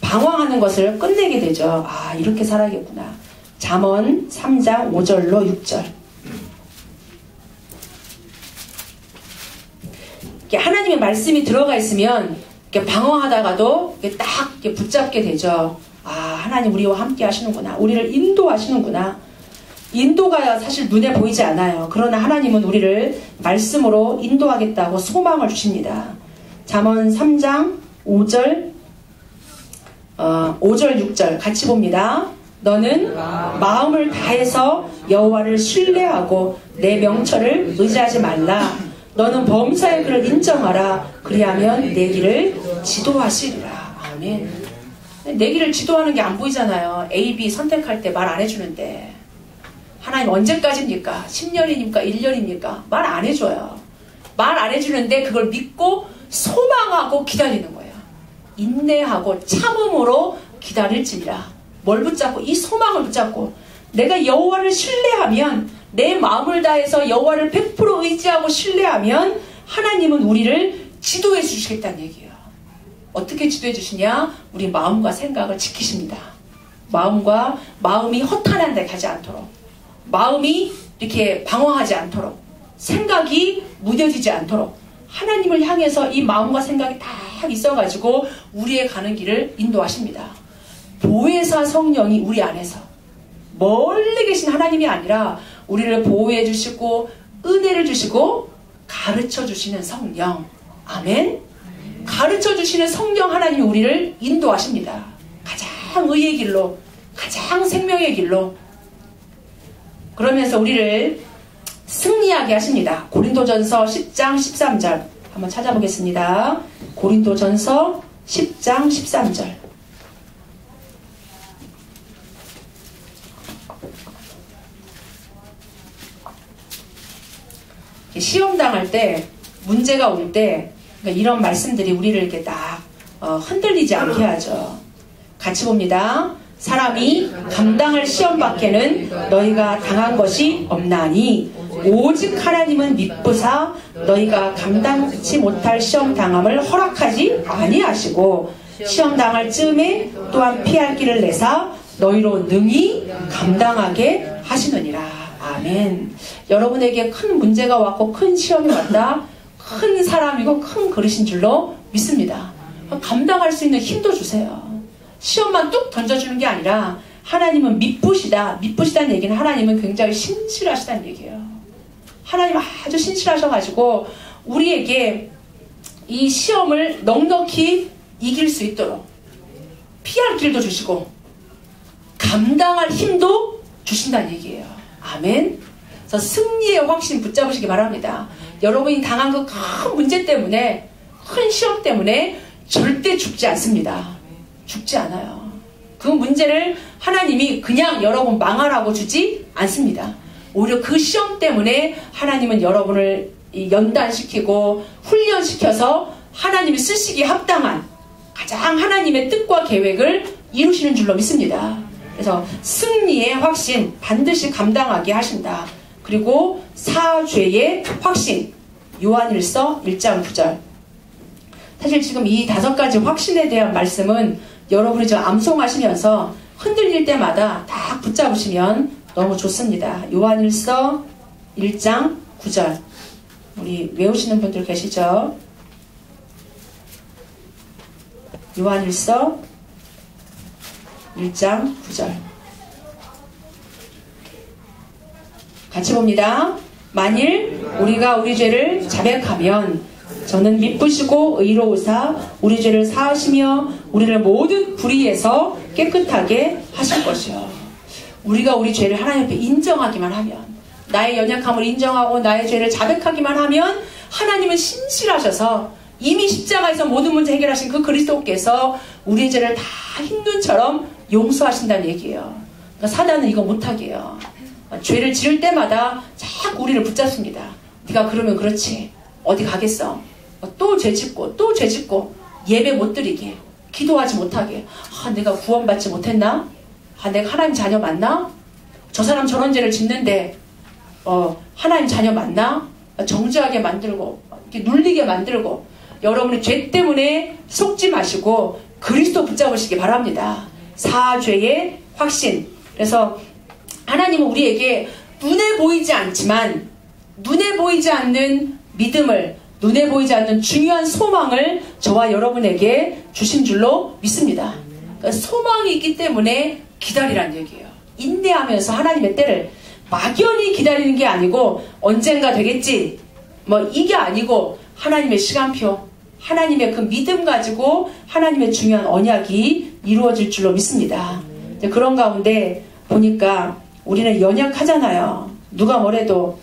방황하는 것을 끝내게 되죠. 아, 이렇게 살아야겠구나. 잠언 3장 5절로 6절. 하나님의 말씀이 들어가 있으면 방황하다가도 딱 붙잡게 되죠. 아, 하나님 우리와 함께 하시는구나. 우리를 인도하시는구나. 인도가 사실 눈에 보이지 않아요. 그러나 하나님은 우리를 말씀으로 인도하겠다고 소망을 주십니다. 잠언 3장 5절 6절 같이 봅니다. 너는 마음을 다해서 여호와를 신뢰하고 내 명철을 의지하지 말라. 너는 범사의 그를 인정하라. 그리하면 내 길을 지도하시리라. 아멘. 내 길을 지도하는 게 안 보이잖아요. A, B 선택할 때 말 안 해주는데 하나님 언제까지입니까? 10년입니까? 1년입니까? 말 안 해줘요. 말 안 해주는데 그걸 믿고 소망하고 기다리는 거예요. 인내하고 참음으로 기다릴지니라. 뭘 붙잡고? 이 소망을 붙잡고 내가 여호와를 신뢰하면 내 마음을 다해서 여호와를 100% 의지하고 신뢰하면 하나님은 우리를 지도해 주시겠다는 얘기예요. 어떻게 지도해 주시냐? 우리 마음과 생각을 지키십니다. 마음이 허탄한 데 가지 않도록, 마음이 이렇게 방황하지 않도록, 생각이 무뎌지지 않도록 하나님을 향해서 이 마음과 생각이 딱 있어가지고 우리의 가는 길을 인도하십니다. 보혜사 성령이 우리 안에서 멀리 계신 하나님이 아니라 우리를 보호해 주시고 은혜를 주시고 가르쳐 주시는 성령. 아멘. 가르쳐 주시는 성령 하나님이 우리를 인도하십니다. 가장 의의 길로, 가장 생명의 길로. 그러면서 우리를 승리하게 하십니다. 고린도전서 10장 13절 한번 찾아보겠습니다. 고린도전서 10장 13절. 시험 당할 때, 문제가 올 때 이런 말씀들이 우리를 이렇게 딱 흔들리지 않게 하죠. 같이 봅니다. 사람이 감당할 시험 밖에는 너희가 당한 것이 없나니 오직 하나님은 미쁘사 너희가 감당치 못할 시험 당함을 허락하지 아니하시고 시험 당할 즈음에 또한 피할 길을 내사 너희로 능히 감당하게 하시느니라. 아멘. 여러분에게 큰 문제가 왔고 큰 시험이 왔다. 큰 사람이고 큰 그릇인 줄로 믿습니다. 감당할 수 있는 힘도 주세요. 시험만 뚝 던져주는 게 아니라 하나님은 미쁘시다. 미쁘시다는 얘기는 하나님은 굉장히 신실하시다는 얘기예요. 하나님 아주 신실하셔가지고 우리에게 이 시험을 넉넉히 이길 수 있도록 피할 길도 주시고 감당할 힘도 주신다는 얘기예요. 아멘. 그래서 승리의 확신 붙잡으시기 바랍니다. 여러분이 당한 그 큰 문제 때문에, 큰 시험 때문에 절대 죽지 않습니다. 죽지 않아요. 그 문제를 하나님이 그냥 여러분 망하라고 주지 않습니다. 오히려 그 시험 때문에 하나님은 여러분을 연단시키고 훈련시켜서 하나님이 쓰시기에 합당한 가장 하나님의 뜻과 계획을 이루시는 줄로 믿습니다. 그래서 승리의 확신 반드시 감당하게 하신다. 그리고 사죄의 확신, 요한일서 1장 9절. 사실 지금 이 5가지 확신에 대한 말씀은 여러분이 지금 암송하시면서 흔들릴 때마다 딱 붙잡으시면 너무 좋습니다. 요한일서 1장 9절. 우리 외우시는 분들 계시죠? 요한일서 1장 9절. 같이 봅니다. 만일 우리가 우리 죄를 자백하면 저는 미쁘시고 의로우사 우리 죄를 사하시며 우리를 모든 불의에서 깨끗하게 하실 것이요. 우리가 우리 죄를 하나님 앞에 인정하기만 하면, 나의 연약함을 인정하고 나의 죄를 자백하기만 하면 하나님은 신실하셔서 이미 십자가에서 모든 문제 해결하신 그 그리스도께서 우리의 죄를 다 흰눈처럼 용서하신다는 얘기예요. 그러니까 사단은 이거 못하게 해요. 죄를 지을 때마다 자꾸 우리를 붙잡습니다. 네가 그러면 그렇지, 어디 가겠어, 또 죄짓고 또 죄짓고 예배 못 드리게, 기도하지 못하게, 내가 구원받지 못했나? 내가 하나님 자녀 맞나? 저 사람 저런 죄를 짓는데 하나님 자녀 맞나? 정죄하게 만들고 이렇게 눌리게 만들고. 여러분이 죄 때문에 속지 마시고 그리스도 붙잡으시기 바랍니다. 사죄의 확신. 그래서 하나님은 우리에게 눈에 보이지 않지만, 눈에 보이지 않는 믿음을, 눈에 보이지 않는 중요한 소망을 저와 여러분에게 주신 줄로 믿습니다. 그러니까 소망이 있기 때문에 기다리란 얘기예요. 인내하면서 하나님의 때를 막연히 기다리는 게 아니고 언젠가 되겠지 이게 아니고 하나님의 시간표, 하나님의 그 믿음 가지고 하나님의 중요한 언약이 이루어질 줄로 믿습니다. 그런 가운데 보니까 우리는 연약하잖아요. 누가 뭐래도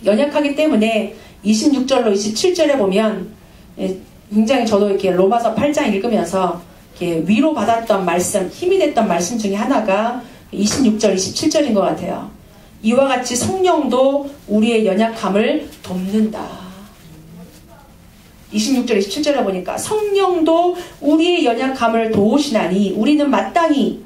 연약하기 때문에 26절로 27절에 보면 굉장히 저도 이렇게 로마서 8장 읽으면서 이렇게 위로받았던 말씀, 힘이 됐던 말씀 중에 하나가 26절, 27절인 것 같아요. 이와 같이 성령도 우리의 연약함을 돕는다. 26절, 27절에 보니까 성령도 우리의 연약함을 도우시나니 우리는 마땅히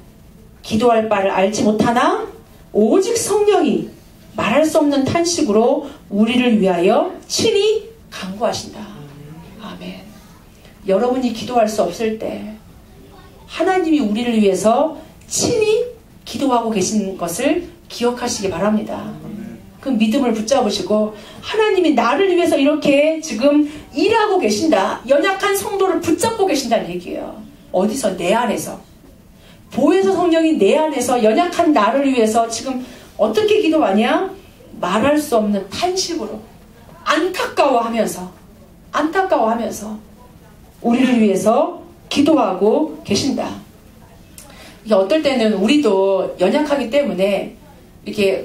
기도할 바를 알지 못하나 오직 성령이 말할 수 없는 탄식으로 우리를 위하여 친히 간구하신다. 아멘. 여러분이 기도할 수 없을 때 하나님이 우리를 위해서 친히 기도하고 계신 것을 기억하시기 바랍니다. 그 믿음을 붙잡으시고 하나님이 나를 위해서 이렇게 지금 일하고 계신다. 연약한 성도를 붙잡고 계신다는 얘기예요. 어디서? 내 안에서. 보혜사 성령이 내 안에서 연약한 나를 위해서 지금 어떻게 기도하냐? 말할 수 없는 탄식으로 안타까워하면서 우리를 위해서 기도하고 계신다. 이게 어떨 때는 우리도 연약하기 때문에 이렇게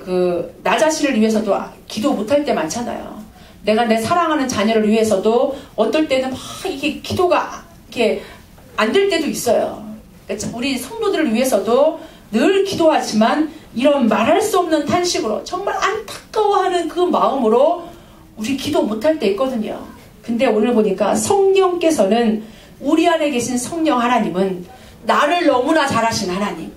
나 자신을 위해서도 기도 못할 때 많잖아요. 내가 내 사랑하는 자녀를 위해서도 어떨 때는 막 이게 기도가 이렇게 안 될 때도 있어요. 그러니까 우리 성도들을 위해서도 늘 기도하지만 이런 말할 수 없는 탄식으로 정말 안타까워하는 그 마음으로 우리 기도 못할 때 있거든요. 근데 오늘 보니까 성령께서는, 우리 안에 계신 성령 하나님은 나를 너무나 잘 아시는 하나님,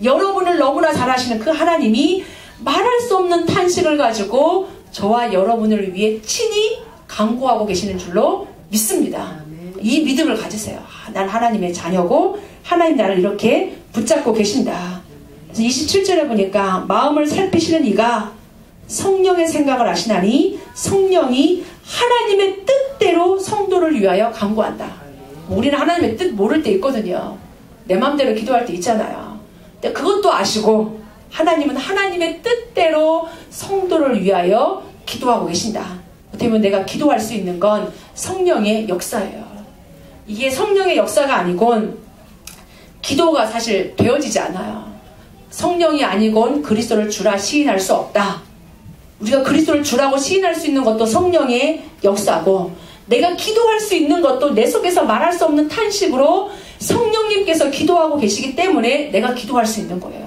여러분을 너무나 잘 아시는 그 하나님이 말할 수 없는 탄식을 가지고 저와 여러분을 위해 친히 간구하고 계시는 줄로 믿습니다. 이 믿음을 가지세요. 난 하나님의 자녀고 하나님 나를 이렇게 붙잡고 계신다. 그래서 27절에 보니까 마음을 살피시는 이가 성령의 생각을 아시나니 성령이 하나님의 뜻대로 성도를 위하여 간구한다. 우리는 하나님의 뜻 모를 때 있거든요. 내 마음대로 기도할 때 있잖아요. 근데 그것도 아시고 하나님은 하나님의 뜻대로 성도를 위하여 기도하고 계신다. 어떻게 보면 내가 기도할 수 있는 건 성령의 역사예요. 이게 성령의 역사가 아니곤 기도가 사실 되어지지 않아요. 성령이 아니곤 그리스도를 주라 시인할 수 없다. 우리가 그리스도를 주라고 시인할 수 있는 것도 성령의 역사고, 내가 기도할 수 있는 것도 내 속에서 말할 수 없는 탄식으로 성령님께서 기도하고 계시기 때문에 내가 기도할 수 있는 거예요.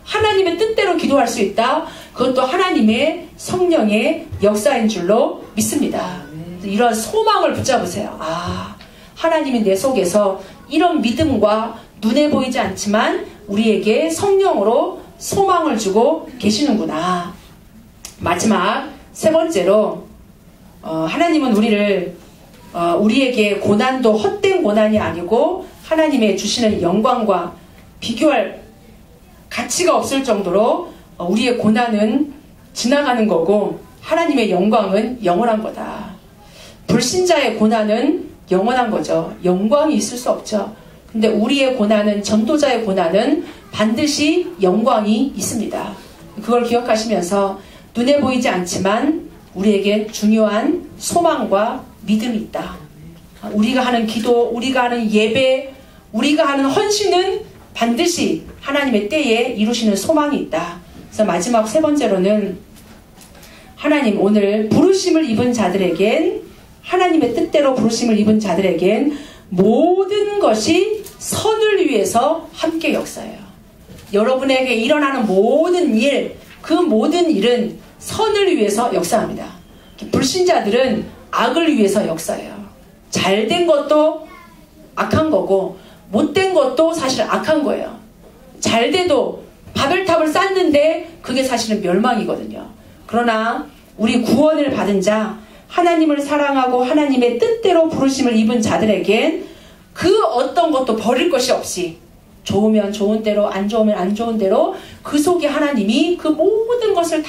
하나님의 뜻대로 기도할 수 있다. 그것도 하나님의 성령의 역사인 줄로 믿습니다. 이런 소망을 붙잡으세요. 아, 하나님이 내 속에서 이런 믿음과 눈에 보이지 않지만 우리에게 성령으로 소망을 주고 계시는구나. 마지막 세 번째로 하나님은 우리에게 고난도 헛된 고난이 아니고 하나님의 주시는 영광과 비교할 가치가 없을 정도로 우리의 고난은 지나가는 거고 하나님의 영광은 영원한 거다. 불신자의 고난은 영원한 거죠. 영광이 있을 수 없죠. 근데 우리의 고난은, 전도자의 고난은 반드시 영광이 있습니다. 그걸 기억하시면서 눈에 보이지 않지만 우리에게 중요한 소망과 믿음이 있다. 우리가 하는 기도, 우리가 하는 예배, 우리가 하는 헌신은 반드시 하나님의 때에 이루시는 소망이 있다. 그래서 마지막 세 번째로는 하나님 오늘 부르심을 입은 자들에겐, 하나님의 뜻대로 부르심을 입은 자들에겐 모든 것이 선을 위해서 함께 역사해요. 여러분에게 일어나는 모든 일, 그 모든 일은 선을 위해서 역사합니다. 불신자들은 악을 위해서 역사해요. 잘된 것도 악한 거고 못된 것도 사실 악한 거예요. 잘돼도 바벨탑을 쌓는데 그게 사실은 멸망이거든요. 그러나 우리 구원을 받은 자, 하나님을 사랑하고 하나님의 뜻대로 부르심을 입은 자들에겐 그 어떤 것도 버릴 것이 없이 좋으면 좋은 대로, 안 좋으면 안 좋은 대로 그 속에 하나님이 그 모든 것을 다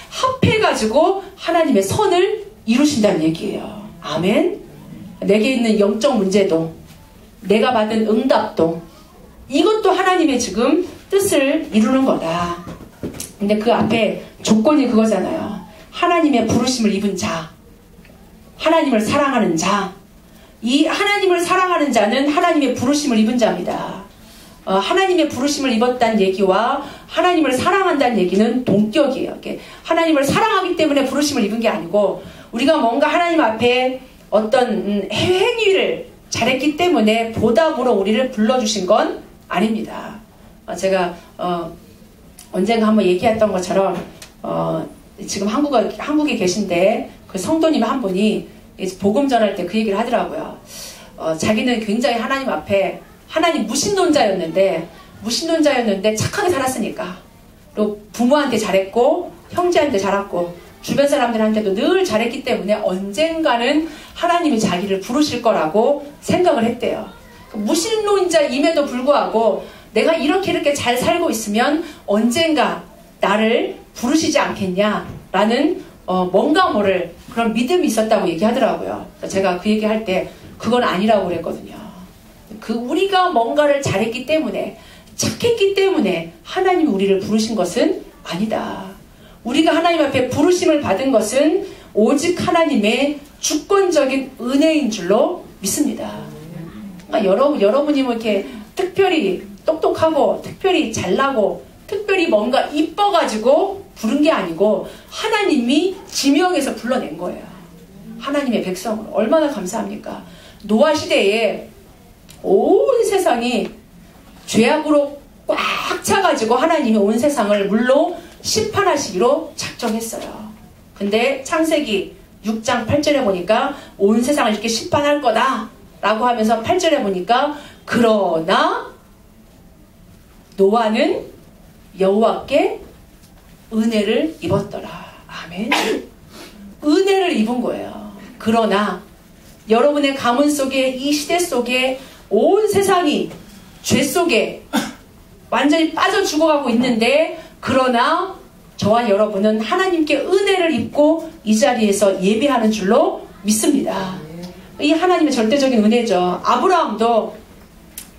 합해가지고 하나님의 선을 이루신다는 얘기예요. 아멘. 내게 있는 영적 문제도, 내가 받은 응답도, 이것도 하나님의 지금 뜻을 이루는 거다. 근데 그 앞에 조건이 그거잖아요. 하나님의 부르심을 입은 자, 하나님을 사랑하는 자. 이 하나님을 사랑하는 자는 하나님의 부르심을 입은 자입니다. 하나님의 부르심을 입었다는 얘기와 하나님을 사랑한다는 얘기는 동격이에요. 하나님을 사랑하기 때문에 부르심을 입은 게 아니고 우리가 뭔가 하나님 앞에 어떤 행위를 잘했기 때문에 보답으로 우리를 불러주신 건 아닙니다. 제가 언젠가 한번 얘기했던 것처럼 지금 한국에 계신데 그 성도님 한 분이 복음 전할 때 그 얘기를 하더라고요. 자기는 굉장히 하나님 앞에 하나님 무신론자였는데 착하게 살았으니까, 또 부모한테 잘했고 형제한테 잘했고 주변 사람들한테도 늘 잘했기 때문에 언젠가는 하나님이 자기를 부르실 거라고 생각을 했대요. 무신론자임에도 불구하고 내가 이렇게 잘 살고 있으면 언젠가 나를 부르시지 않겠냐라는 뭔가 모를 그런 믿음이 있었다고 얘기하더라고요. 제가 그 얘기할 때 그건 아니라고 그랬거든요. 우리가 뭔가를 잘했기 때문에, 착했기 때문에 하나님이 우리를 부르신 것은 아니다. 우리가 하나님 앞에 부르심을 받은 것은 오직 하나님의 주권적인 은혜인 줄로 믿습니다. 그러니까 여러분이 뭐 이렇게 특별히 똑똑하고 특별히 잘나고 특별히 뭔가 이뻐가지고 부른 게 아니고 하나님이 지명해서 불러낸 거예요. 하나님의 백성으로. 얼마나 감사합니까? 노아 시대에 온 세상이 죄악으로 꽉 차가지고 하나님이 온 세상을 물로 심판하시기로 작정했어요. 근데 창세기 6장 8절에 보니까 온 세상을 이렇게 심판할 거다 라고 하면서 8절에 보니까 그러나 노아는 여호와께 은혜를 입었더라. 아멘. 은혜를 입은 거예요. 그러나 여러분의 가문 속에, 이 시대 속에 온 세상이 죄 속에 완전히 빠져 죽어가고 있는데, 그러나 저와 여러분은 하나님께 은혜를 입고 이 자리에서 예배하는 줄로 믿습니다. 이 하나님의 절대적인 은혜죠. 아브라함도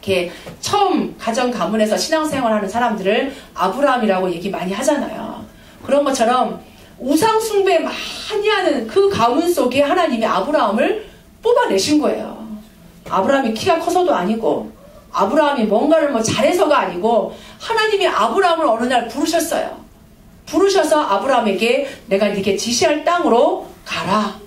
이렇게 처음 가정 가문에서 신앙생활하는 사람들을 아브라함이라고 얘기 많이 하잖아요. 그런 것처럼 우상 숭배 많이 하는 그 가문 속에 하나님이 아브라함을 뽑아내신 거예요. 아브라함이 키가 커서도 아니고 아브라함이 뭔가를 뭐 잘해서가 아니고 하나님이 아브라함을 어느 날 부르셨어요. 부르셔서 아브라함에게 내가 네게 지시할 땅으로 가라.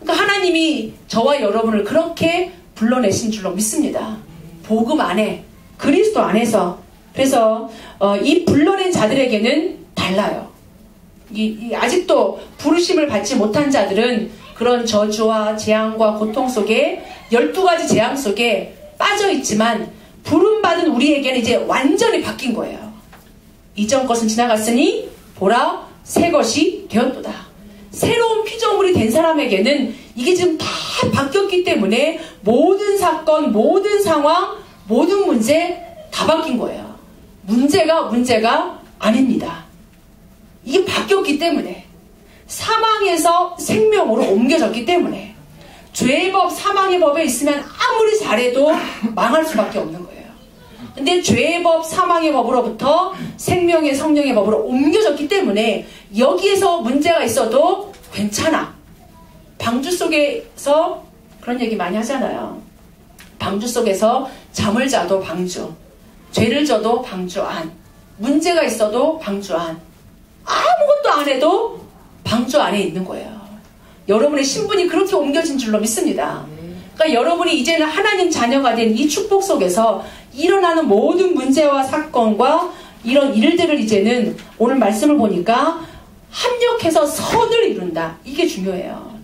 그러니까 하나님이 저와 여러분을 그렇게 불러내신 줄로 믿습니다. 복음 안에, 그리스도 안에서. 그래서 이 불러낸 자들에게는 달라요. 아직도 부르심을 받지 못한 자들은 그런 저주와 재앙과 고통 속에 12가지 재앙 속에 빠져 있지만 부름받은 우리에게는 이제 완전히 바뀐 거예요. 이전 것은 지나갔으니 보라 새 것이 되었도다. 새로운 피조물이 된 사람에게는 이게 지금 다 바뀌었기 때문에 모든 사건, 모든 상황, 모든 문제 다 바뀐 거예요. 문제가 아닙니다. 이게 바뀌었기 때문에, 사망에서 생명으로 옮겨졌기 때문에, 죄의 법, 사망의 법에 있으면 아무리 잘해도 망할 수밖에 없는 거예요. 근데 죄의 법, 사망의 법으로부터 생명의 성령의 법으로 옮겨졌기 때문에 여기에서 문제가 있어도 괜찮아. 방주 속에서 그런 얘기 많이 하잖아요. 방주 속에서 잠을 자도 방주, 죄를 져도 방주 안, 문제가 있어도 방주 안, 아무것도 안 해도 방주 안에 있는 거예요. 여러분의 신분이 그렇게 옮겨진 줄로 믿습니다. 그러니까 여러분이 이제는 하나님 자녀가 된 이 축복 속에서 일어나는 모든 문제와 사건과 이런 일들을 이제는 오늘 말씀을 보니까 합력해서 선을 이룬다. 이게 중요해요.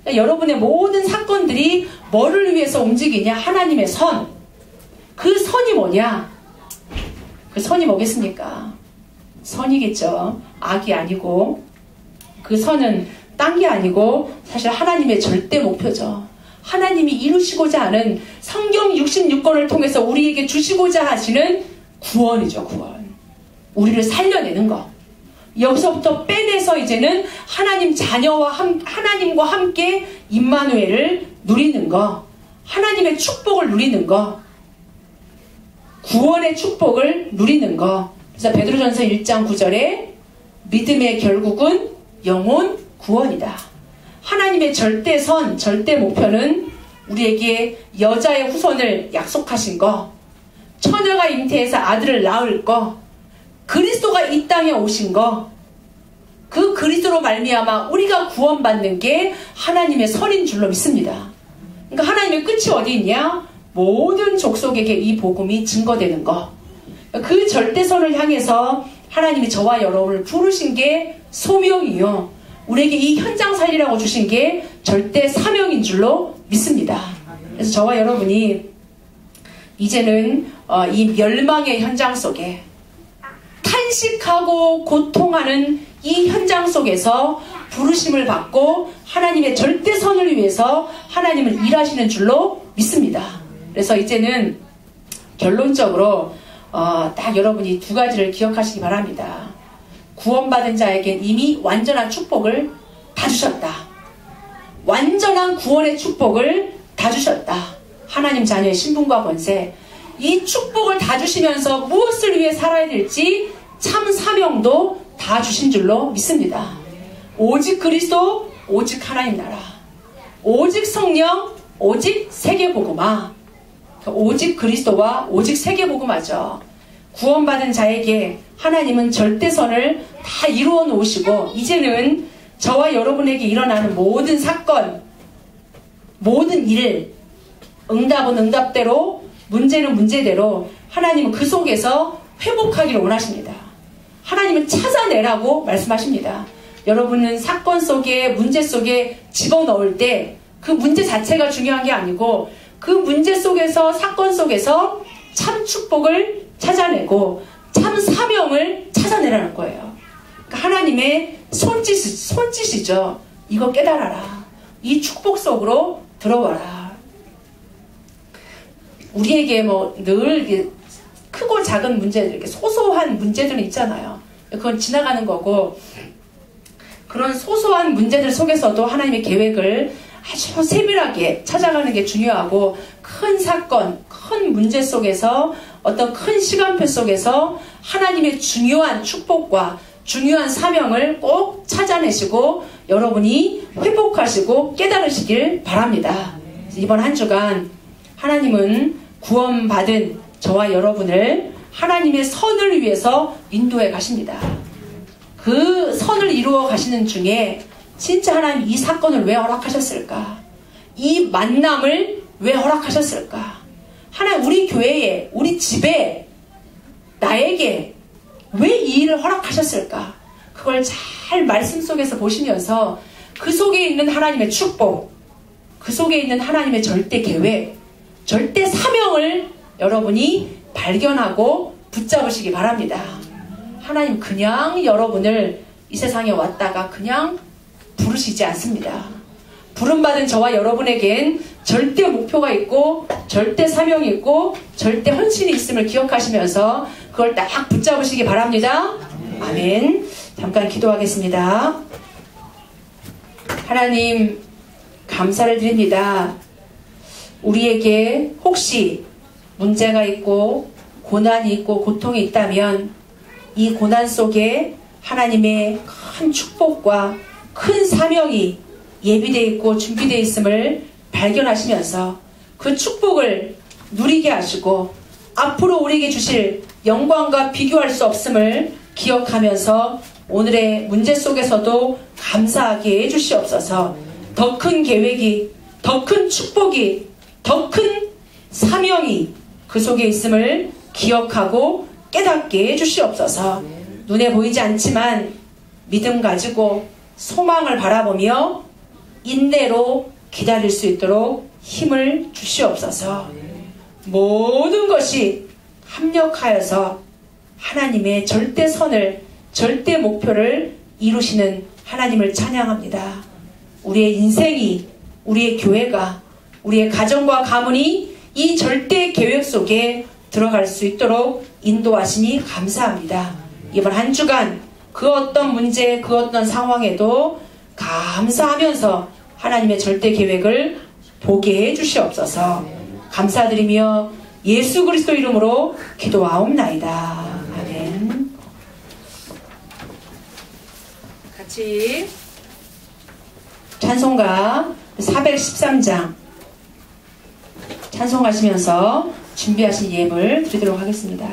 그러니까 여러분의 모든 사건들이 뭐를 위해서 움직이냐? 하나님의 선. 그 선이 뭐냐? 그 선이 뭐겠습니까? 선이겠죠. 악이 아니고, 그 선은 딴 게 아니고 사실 하나님의 절대 목표죠. 하나님이 이루시고자 하는 성경 66권을 통해서 우리에게 주시고자 하시는 구원이죠. 구원. 우리를 살려내는 것. 여기서부터 빼내서 이제는 하나님 자녀와 하나님과 함께 임마누엘을 누리는 것, 하나님의 축복을 누리는 것, 구원의 축복을 누리는 것. 그래서 베드로전서 1장 9절에 믿음의 결국은 영혼 구원이다. 하나님의 절대선, 절대 목표는 우리에게 여자의 후손을 약속하신 것, 처녀가 잉태해서 아들을 낳을 것, 그리스도가 이 땅에 오신 것, 그 그리스도로 말미암아 우리가 구원받는 게 하나님의 선인 줄로 믿습니다. 그러니까 하나님의 끝이 어디 있냐? 모든 족속에게 이 복음이 증거되는 것. 그 절대선을 향해서 하나님이 저와 여러분을 부르신 게 소명이요, 우리에게 이 현장 살리라고 주신 게 절대 사명인 줄로 믿습니다. 그래서 저와 여러분이 이제는 이 멸망의 현장 속에, 탄식하고 고통하는 이 현장 속에서 부르심을 받고 하나님의 절대선을 위해서 하나님은 일하시는 줄로 믿습니다. 그래서 이제는 결론적으로 딱 여러분이 두 가지를 기억하시기 바랍니다. 구원받은 자에게 이미 완전한 축복을 다 주셨다. 완전한 구원의 축복을 다 주셨다. 하나님 자녀의 신분과 권세, 이 축복을 다 주시면서 무엇을 위해 살아야 될지 참 사명도 다 주신 줄로 믿습니다. 오직 그리스도, 오직 하나님 나라, 오직 성령, 오직 세계복음화. 오직 그리스도와 오직 세계복음화죠. 구원받은 자에게 하나님은 절대선을 다 이루어 놓으시고, 이제는 저와 여러분에게 일어나는 모든 사건, 모든 일, 응답은 응답대로, 문제는 문제대로 하나님은 그 속에서 회복하기를 원하십니다. 하나님은 찾아내라고 말씀하십니다. 여러분은 사건 속에, 문제 속에 집어넣을 때 그 문제 자체가 중요한 게 아니고 그 문제 속에서, 사건 속에서 참 축복을 찾아내고 참 사명을 찾아내라는 거예요. 그러니까 하나님의 손짓이죠. 이거 깨달아라. 이 축복 속으로 들어와라. 우리에게 뭐 늘 크고 작은 문제들, 이렇게 소소한 문제들은 있잖아요. 그건 지나가는 거고, 그런 소소한 문제들 속에서도 하나님의 계획을 아주 세밀하게 찾아가는 게 중요하고, 큰 사건, 큰 문제 속에서, 어떤 큰 시간표 속에서 하나님의 중요한 축복과 중요한 사명을 꼭 찾아내시고 여러분이 회복하시고 깨달으시길 바랍니다. 이번 한 주간 하나님은 구원받은 저와 여러분을 하나님의 선을 위해서 인도해 가십니다. 그 선을 이루어 가시는 중에 진짜 하나님 이 사건을 왜 허락하셨을까? 이 만남을 왜 허락하셨을까? 하나님 우리 교회에, 우리 집에, 나에게 왜 이 일을 허락하셨을까? 그 그걸 잘 말씀 속에서 보시면서 그 속에 있는 하나님의 축복, 그 속에 있는 하나님의 절대 계획, 절대 사명을 여러분이 발견하고 붙잡으시기 바랍니다. 하나님 그냥 여러분을 이 세상에 왔다가 그냥 부르시지 않습니다. 부름받은 저와 여러분에겐 절대 목표가 있고 절대 사명이 있고 절대 헌신이 있음을 기억하시면서 그걸 딱 붙잡으시기 바랍니다. 아멘. 잠깐 기도하겠습니다. 하나님 감사를 드립니다. 우리에게 혹시 문제가 있고 고난이 있고 고통이 있다면 이 고난 속에 하나님의 큰 축복과 큰 사명이 예비되어 있고 준비되어 있음을 발견하시면서 그 축복을 누리게 하시고 앞으로 우리에게 주실 영광과 비교할 수 없음을 기억하면서 오늘의 문제 속에서도 감사하게 해주시옵소서. 더 큰 계획이, 더 큰 축복이, 더 큰 사명이 그 속에 있음을 기억하고 깨닫게 해주시옵소서. 눈에 보이지 않지만 믿음 가지고 소망을 바라보며 인내로 기다릴 수 있도록 힘을 주시옵소서. 모든 것이 합력하여서 하나님의 절대 선을, 절대 목표를 이루시는 하나님을 찬양합니다. 우리의 인생이, 우리의 교회가, 우리의 가정과 가문이 이 절대 계획 속에 들어갈 수 있도록 인도하시니 감사합니다. 이번 한 주간 그 어떤 문제, 그 어떤 상황에도 감사하면서 하나님의 절대 계획을 보게 해주시옵소서. 감사드리며 예수 그리스도 이름으로 기도하옵나이다. 아멘. 같이 찬송가 413장 찬송하시면서 준비하신 예물 드리도록 하겠습니다.